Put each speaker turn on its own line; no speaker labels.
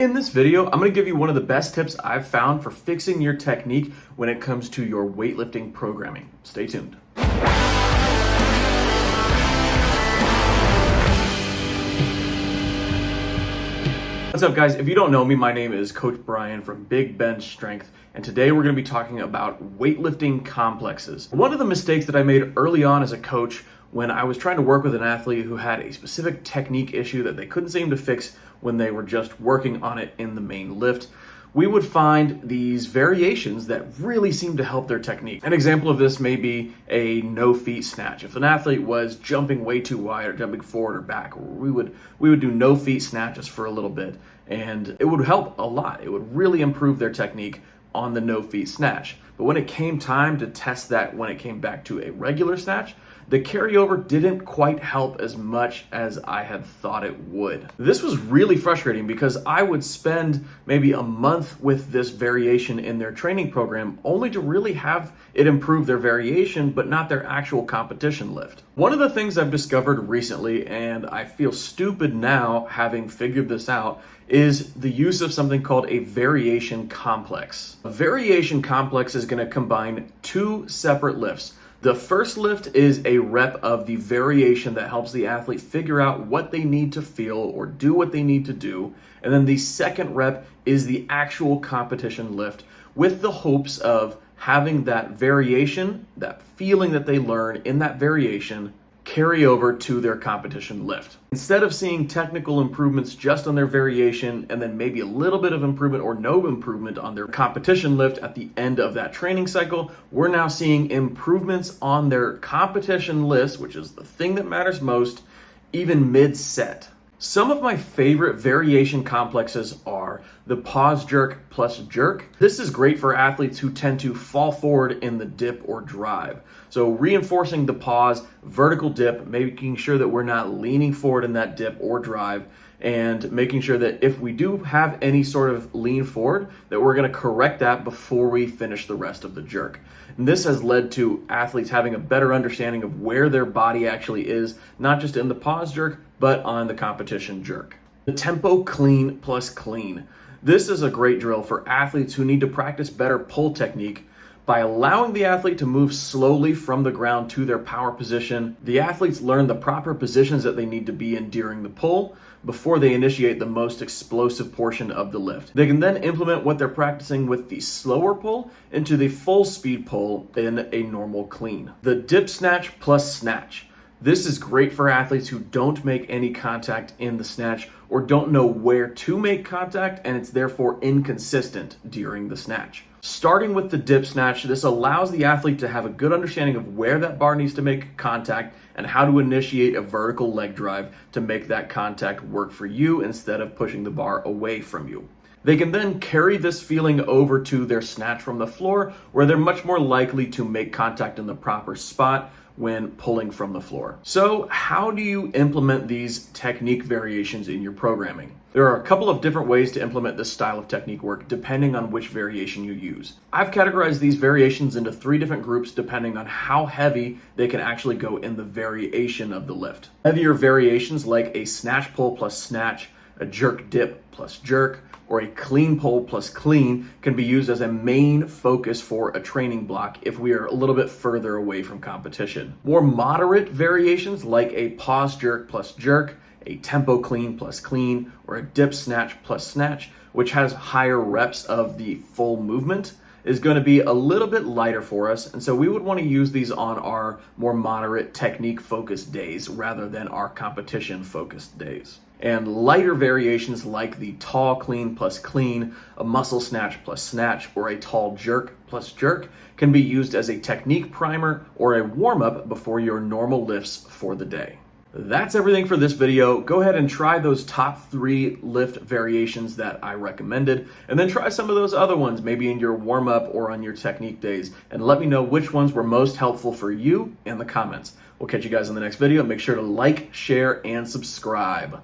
In this video, I'm going to give you one of the best tips I've found for fixing your technique when it comes to your weightlifting programming. Stay tuned. What's up, guys? If you don't know me, my name is Coach Brian from Big Bench Strength, and today we're going to be talking about weightlifting complexes. One of the mistakes that I made early on as a coach when I was trying to work with an athlete who had a specific technique issue that they couldn't seem to fix when they were just working on it in the main lift, we would find these variations that really seem to help their technique. An example of this may be a no feet snatch. If an athlete was jumping way too wide or jumping forward or back, we would do no feet snatches for a little bit, and it would help a lot. It would really improve their technique on the no feet snatch. But when it came time to test that, when it came back to a regular snatch, the carryover didn't quite help as much as I had thought it would. This was really frustrating because I would spend maybe a month with this variation in their training program only to really have it improve their variation, but not their actual competition lift. One of the things I've discovered recently, and I feel stupid now having figured this out, is the use of something called a variation complex. A variation complex is going to combine two separate lifts. The first lift is a rep of the variation that helps the athlete figure out what they need to feel or do what they need to do. And then the second rep is the actual competition lift with the hopes of having that variation, that feeling that they learn in that variation, carry over to their competition lift. Instead of seeing technical improvements just on their variation and then maybe a little bit of improvement or no improvement on their competition lift at the end of that training cycle, we're now seeing improvements on their competition list, which is the thing that matters most, even mid-set. Some of my favorite variation complexes are the pause jerk plus jerk. This is great for athletes who tend to fall forward in the dip or drive. So reinforcing the pause, vertical dip, making sure that we're not leaning forward in that dip or drive, and making sure that if we do have any sort of lean forward, that we're going to correct that before we finish the rest of the jerk. And this has led to athletes having a better understanding of where their body actually is, not just in the pause jerk, but on the competition jerk. The tempo clean plus clean. This is a great drill for athletes who need to practice better pull technique. By allowing the athlete to move slowly from the ground to their power position, the athletes learn the proper positions that they need to be in during the pull before they initiate the most explosive portion of the lift. They can then implement what they're practicing with the slower pull into the full speed pull in a normal clean. The dip snatch plus snatch. This is great for athletes who don't make any contact in the snatch or don't know where to make contact, and it's therefore inconsistent during the snatch. Starting with the dip snatch, this allows the athlete to have a good understanding of where that bar needs to make contact and how to initiate a vertical leg drive to make that contact work for you instead of pushing the bar away from you. They can then carry this feeling over to their snatch from the floor, where they're much more likely to make contact in the proper spot when pulling from the floor. So how do you implement these technique variations in your programming? There are a couple of different ways to implement this style of technique work depending on which variation you use. I've categorized these variations into 3 different groups depending on how heavy they can actually go in the variation of the lift. Heavier variations like a snatch pull plus snatch, a jerk dip plus jerk, or a clean pull plus clean can be used as a main focus for a training block if we are a little bit further away from competition. More moderate variations like a pause jerk plus jerk, a tempo clean plus clean, or a dip snatch plus snatch, which has higher reps of the full movement, is going to be a little bit lighter for us. And so we would want to use these on our more moderate technique focused days rather than our competition focused days. And lighter variations like the tall clean plus clean, a muscle snatch plus snatch, or a tall jerk plus jerk can be used as a technique primer or a warm-up before your normal lifts for the day. That's everything for this video. Go ahead and try those top 3 lift variations that I recommended, and then try some of those other ones, maybe in your warm-up or on your technique days, and let me know which ones were most helpful for you in the comments. We'll catch you guys in the next video. Make sure to like, share, and subscribe.